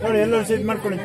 ನೋಡಿ ಎಲ್ಲರೂ ಸೀಟ್ ಮಾಡ್ಕೊಳ್ಳಿ.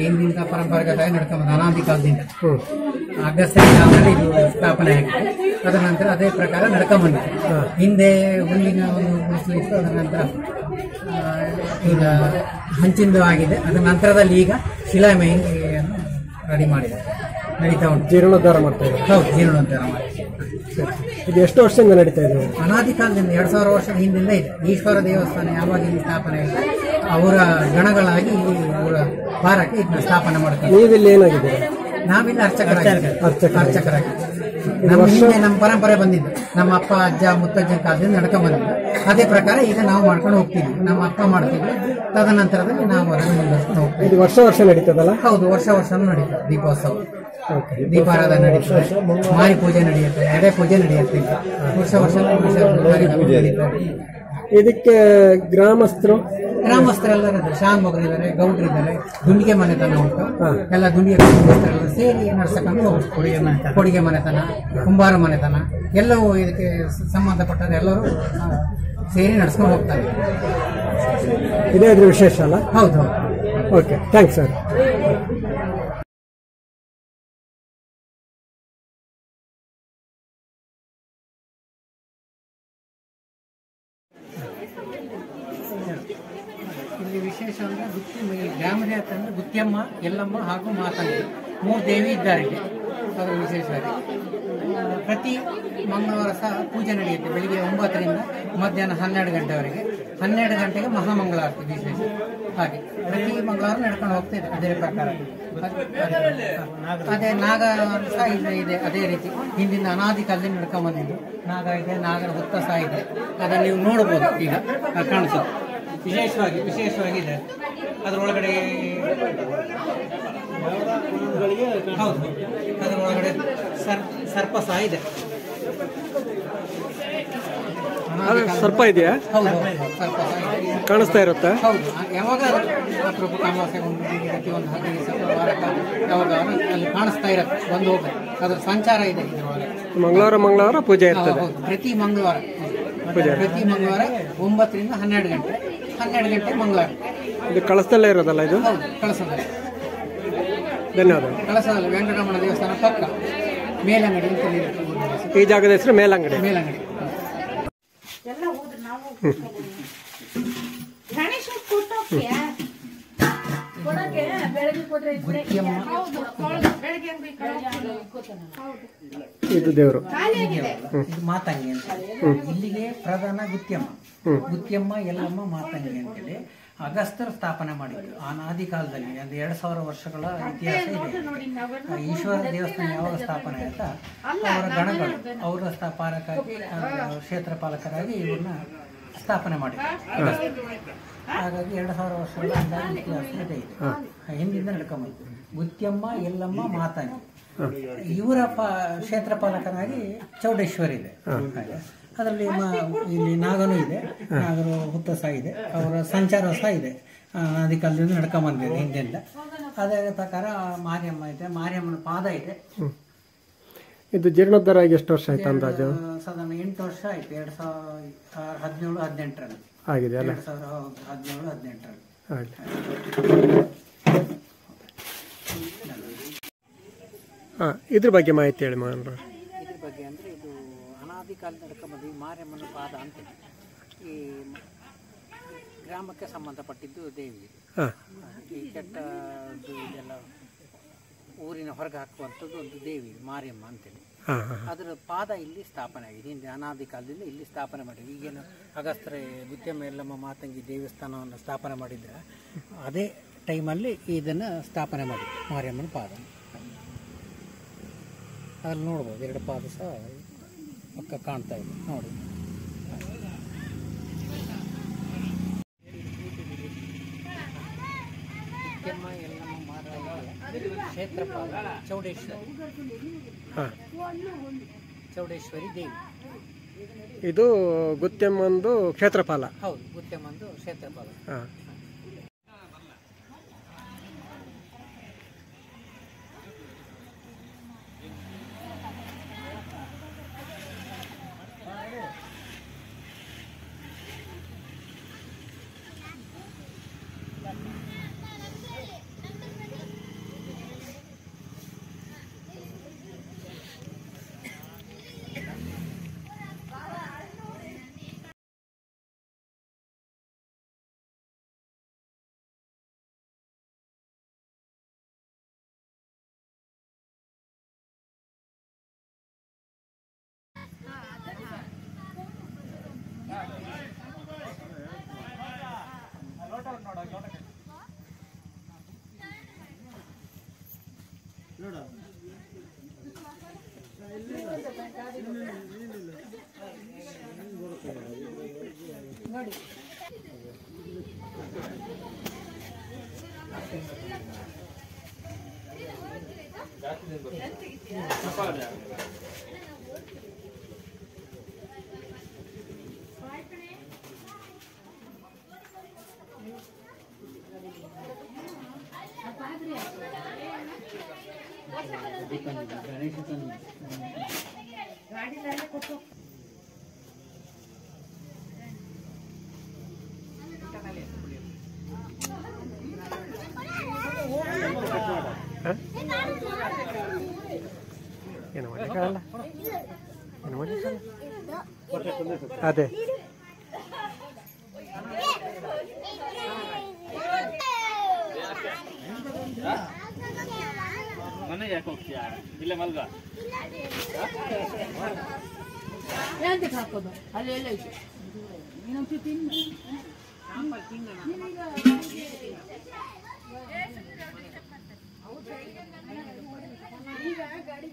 ಹಿಂದಿನ ಪರಂಪರಾಗತವಾಗಿ ನಡ್ಕೊಂಬಂದ ಅನಾದಿ ಕಾಲದಿಂದ ಅಗಸ್ತ್ಯ ಕಾಲದಲ್ಲಿ ಇದು ಸ್ಥಾಪನೆ ಆಗಿದೆ. ಅದರ ನಂತರ ಅದೇ ಪ್ರಕಾರ ನಡ್ಕೊಂಬಂದಿದೆ. ಹಿಂದೆ ಹುಲ್ಲಿನ ಒಂದು ಗುಡಿಸಲಿತ್ತು. ಅದರ ನಂತರ ಈಗ ಹಂಚಿಂದು ಆಗಿದೆ. ಅದರ ನಂತರದಲ್ಲಿ ಈಗ ಶಿಲಾಮಹಿಯನ್ನು ರೆಡಿ ಮಾಡಿದೆ, ನಡೀತಾ ಉಂಟು. ಜೀರ್ಣೋದ್ಧಾರ ಮಾಡ್ತಾ ಇದೆ. ಹೌದು, ಜೀರ್ಣೋದ್ಧಾರ ಮಾಡಿ. ಇದು ಎಷ್ಟು ವರ್ಷದಿಂದ ನಡೀತಾ ಇದೆ? ಅನಾದಿ ಕಾಲದಿಂದ 2000 ವರ್ಷದ ಹಿಂದಿಂದ ಇದೆ. ಈಶ್ವರ ದೇವಸ್ಥಾನ ಯಾವಾಗ ಇಲ್ಲಿ ಸ್ಥಾಪನೆ ಆಗಿದೆ, ಅವರ ಗಣಗಳಾಗಿ ಇಲ್ಲಿ ಅವರ ಭಾರಕ್ಕೆ ಇದನ್ನ ಸ್ಥಾಪನೆ ಮಾಡ್ತಾರೆ. ನೀವಿಲ್ಲಿ ಏನಾಗಿದೆ? ನಾವಿಲ್ಲಿ ಅರ್ಚಕರಾಗಿ ನಮ್ಮ ಪರಂಪರೆ ಬಂದಿದ್ದು. ನಮ್ಮ ಅಪ್ಪ ಅಜ್ಜ ಮುತ್ತಜ್ಜನ ಕಾಲದಿಂದ ನಡ್ಕೊಂಡ್ ಬಂದಿದ್ದು. ಅದೇ ಪ್ರಕಾರ ಈಗ ನಾವು ಮಾಡ್ಕೊಂಡು ಹೋಗ್ತಿದ್ವಿ. ನಮ್ಮ ಅಪ್ಪ ಮಾಡ್ತಿದ್ವಿ. ತದನಂತರದಲ್ಲಿ ನಾವು ಅದನ್ನು ಮುಂದುವರ್ಸ್ಕೊಂಡು ಹೋಗ್ತೀವಿ. ಇದು ವರ್ಷ ವರ್ಷ ನಡೀತದಲ್ಲ? ಹೌದು, ವರ್ಷನೂ ನಡೀತದೆ. ದೀಪೋತ್ಸವ, ದೀಪಾರಾಧನೆ ನಡೀತದೆ, ಮಾರಿ ಪೂಜೆ ನಡೆಯುತ್ತೆ, ಎಡೆ ಪೂಜೆ ನಡೆಯುತ್ತೆ. ವರ್ಷ ನಡೀತದೆ. ಇದಕ್ಕೆ ಗ್ರಾಮಸ್ಥರೆಲ್ಲರೂ ಶಾನ್ ಮಗರಿದ್ದಾರೆ, ಗೌಡ್ರಿದ್ದಾರೆ, ದುಂಡಿಗೆ ಮನೆತನ ಉಂಟು. ಎಲ್ಲ ದುಂಡಿಗೆ ಗ್ರಾಮಸ್ಥರೆಲ್ಲ ಸೇರಿ ನಡ್ಸಕೊಂಡು ಕೊಡಿಗೆ ಮನೆತನ, ಕುಂಬಾರ ಮನೆತನ ಎಲ್ಲವೂ ಇದಕ್ಕೆ ಸಂಬಂಧಪಟ್ಟ ಎಲ್ಲರೂ ಸೇರಿ ನಡ್ಸ್ಕೊಂಡು ಹೋಗ್ತಾರೆ. ಇದೇ ಇದ್ರ ವಿಶೇಷ ಅಲ್ಲ? ಹೌದು. Okay, thanks sir. ಇಲ್ಲಿ ವಿಶೇಷ ಅಂದರೆ ಗ್ರಾಮ ದೇವತೆ ಅಂದರೆ ಗುತ್ತಿಯಮ್ಮ, ಎಲ್ಲಮ್ಮ ಹಾಗೂ ಮಾತಂಗಿ 3 ದೇವಿ ಇದ್ದಾರೆ ಇಲ್ಲಿ. ಅದರ ವಿಶೇಷವಾಗಿ ಪ್ರತಿ ಮಂಗಳವಾರ ಸಹ ಪೂಜೆ ನಡೆಯುತ್ತೆ. ಬೆಳಿಗ್ಗೆ 9ರಿಂದ ಮಧ್ಯಾಹ್ನ 12 ಗಂಟೆವರೆಗೆ. 12 ಗಂಟೆಗೆ ಮಹಾಮಂಗಳಾರತಿ ವಿಶೇಷ. ಹಾಗೆ ಪ್ರತಿ ಮಂಗಳವಾರ ನಡ್ಕೊಂಡು ಹೋಗ್ತಾ ಇದೆ ಅದೇ ಪ್ರಕಾರ. ಅದೇ ನಾಗ ಸಹ ಇದೆ ಅದೇ ರೀತಿ. ಹಿಂದಿನ ಅನಾದಿ ಕಾಲದಲ್ಲಿ ನಡ್ಕೊಂಡು ಬಂದಿದ್ದು ನಾಗ ಇದೆ, ನಾಗರ ಹುತ್ತ ಸಹ ಇದೆ. ಅದನ್ನು ನೀವು ನೋಡ್ಬೋದು, ಈಗ ಕಾಣಿಸೋದು ವಿಶೇಷವಾಗಿ ಇದೆ. ಅದರೊಳಗಡೆ ಹೌದು, ಅದರೊಳಗಡೆ ಸರ್ಪ ಸಹ ಇದೆ. ಸರ್ಪ ಇದೆಯಾ? ಹೌದು, ಸರ್ಪ ಸಹ ಇದೆ. ಕಾಣಿಸ್ತಾ ಇರುತ್ತೆ? ಹೌದು, ಯಾವಾಗ ಅಪರೂಪ ಅಮಾವಾಸ್ಯೆ ಒಂದು 15 ದಿವಸ ವಾರಕ್ಕೆ ಯಾವಾಗ ಅಲ್ಲಿ ಕಾಣಿಸ್ತಾ ಇರುತ್ತೆ, ಬಂದು ಹೋಗುತ್ತೆ. ಅದ್ರ ಸಂಚಾರ ಇದೆ ಇದರೊಳಗೆ. ಮಂಗಳವಾರ ಪೂಜೆ ಇರ್ತದೆ. ಪ್ರತಿ ಮಂಗಳವಾರ ಪ್ರತಿ ಮಂಗಳವಾರ 9 ರಿಂದ 12 ಗಂಟೆ, 12 ಗಂಟೆ ಮಂಗಳವಾರ. ಇದು ಕಳಸದಲ್ಲೇ ಇರೋದಲ್ಲ ಇದು? ಹೌದು, ಕಳಸದಲ್ಲಿ. ಧನ್ಯವಾದಗಳು. ಕಳಸದಲ್ಲಿ ವೆಂಕಟರಮಣ ದೇವಸ್ಥಾನ ಪಕ್ಕ ಮೇಲಂಗಡಿ ಅಂತ ಇರುತ್ತೆ. ಈ ಜಾಗದ ಹೆಸರು ಮೇಲಂಗಡಿ. ಮೇಲಂಗಡಿ. ಇದು ದೇವರು, ಇದು ಮಾತಂಗಿ ಅಂತ. ಇಲ್ಲಿಗೆ ಪ್ರಧಾನ ಗುತ್ಯಮ್ಮ, ಗುತ್ಯಮ್ಮ ಎಲ್ಲಮ್ಮ ಮಾತಂಗಿ ಅಂತೇಳಿ ಅಗಸ್ತ್ಯರು ಸ್ಥಾಪನೆ ಮಾಡಿದ್ರು ಅನಾದಿ ಕಾಲದಲ್ಲಿ. ಒಂದು 2000 ವರ್ಷಗಳ ಇತಿಹಾಸ ಇದೆ. ಈಶ್ವರ ದೇವಸ್ಥಾನ ಯಾವಾಗ ಸ್ಥಾಪನೆ ಆಯ್ತಾ ಅವರ ಗಣಗಳು ಅವರ ಪಾಲಕರಾಗಿ, ಕ್ಷೇತ್ರ ಪಾಲಕರಾಗಿ ಇವ್ರನ್ನ ಸ್ಥಾಪನೆ ಮಾಡಿದ್ರು. ಹಾಗಾಗಿ 2000 ವರ್ಷಗಳ ಅಂದಾಜು ಇತಿಹಾಸ ಇದೆ. ಹಿಂದಿಂದ ನಡ್ಕೊಂಬಂದು ಗುತ್ಯಮ್ಮ ಎಲ್ಲಮ್ಮ ಮಾತಂಗಿ. ಇವರ ಕ್ಷೇತ್ರ ಪಾಲಕರಾಗಿ ಚೌಡೇಶ್ವರಿ ಇದೆ. ಅದರಲ್ಲಿ ಇಲ್ಲಿ ನಾಗನೂ ಇದೆ, ನಾಗರು ಹುತ್ತ ಸಹ ಇದೆ, ಅವರ ಸಂಚಾರ ಸಹ ಇದೆ. ಅನಾದಿ ಕಾಲದಿಂದ ನಡ್ಕೊಂಬಂದಿದೆ ಹಿಂದೆಲ್ಲ. ಅದೇ ಪ್ರಕಾರ ಮಾರಿಯಮ್ಮ ಇದೆ, ಮಾರಿಯಮ್ಮನ ಪಾದ ಇದೆ. ಇದು ಜೀರ್ಣೋದ್ಧಾರ ಆಗಿ ಎಷ್ಟು ವರ್ಷ ಆಯ್ತು ಅಂದಾಜು? ಸಾಧಾರಣ 8 ವರ್ಷ ಆಯ್ತು. 2017-18ರಲ್ಲಿ ಆಗಿದೆ ಅಲ್ಲ? 2017-18ರಲ್ಲಿ. ಇದ್ರ ಬಗ್ಗೆ ಮಾಹಿತಿ ಹೇಳಿ ಮಗನ್ರ. ಇದ್ರ ಬಗ್ಗೆ ಅಂದರೆ ಇದು ಅನಾದಿ ಕಾಲದ ನಡ್ಕೊಂಬಂದು ಈ ಮಾರಿಯಮ್ಮನ ಪಾದ ಅಂತ ಈ ಗ್ರಾಮಕ್ಕೆ ಸಂಬಂಧಪಟ್ಟಿದ್ದು ದೇವಿ. ಈ ಕೆಟ್ಟದ್ದು ಇದೆಲ್ಲ ಊರಿನ ಹೊರಗೆ ಹಾಕುವಂಥದ್ದು ಒಂದು ದೇವಿ ಮಾರಿಯಮ್ಮ ಅಂತೇಳಿ. ಅದರ ಪಾದ ಇಲ್ಲಿ ಸ್ಥಾಪನೆ ಆಗಿದೆ. ಹಿಂದೆ ಅನಾದಿ ಕಾಲದಿಂದ ಇಲ್ಲಿ ಸ್ಥಾಪನೆ ಮಾಡಿದ್ವಿ. ಈಗೇನು ಅಗಸ್ತ್ಯ ಗುತ್ಯಮ್ಮ ಎಲ್ಲಮ್ಮ ಮಾತಂಗಿ ದೇವಸ್ಥಾನವನ್ನು ಸ್ಥಾಪನೆ ಮಾಡಿದ್ರೆ ಅದೇ ಟೈಮಲ್ಲಿ ಇದನ್ನು ಸ್ಥಾಪನೆ ಮಾಡಿದ್ವಿ ಮಾರಿಯಮ್ಮನ ಪಾದ. ಅಲ್ಲಿ ನೋಡ್ಬೋದು 2 ಪಾದ ಸಹ ಪಕ್ಕ ಕಾಣ್ತಾ ಇದೆ ನೋಡಿ. ಗುತ್ಯಮ್ಮ ಎಲ್ಲಮ್ಮ ಮಾತಂಗಿ ಕ್ಷೇತ್ರಪಾಲ ಚೌಡೇಶ್ವರಿ ದೇವಿ. ಇದು ಗುತ್ಯಮ್ಮಂದು ಕ್ಷೇತ್ರಪಾಲ. ಹೌದು, ಗುತ್ಯಮ್ಮಂದು ಕ್ಷೇತ್ರಪಾಲ. ಏನು ಮಾಡಲಿಕ್ಕಾಗಲ್ಲ, ಏನು ಮಾಡಲಿಕ್ಕಲ್ಲ. ಅದೇ ಮನೆ ಯಾಕೆ ಹೋಗ್ತೀಯಾ? ಇಲ್ಲ ಮಲ್ಗ ಎಂತಕ್ಕೆ ಹಾಕೋದು ಅಲ್ಲಿ ಎಲ್ಲ ಐತೆ ಇನ್ನೊಂದು ತಿಂದು ಈಗ ಗಾಡಿ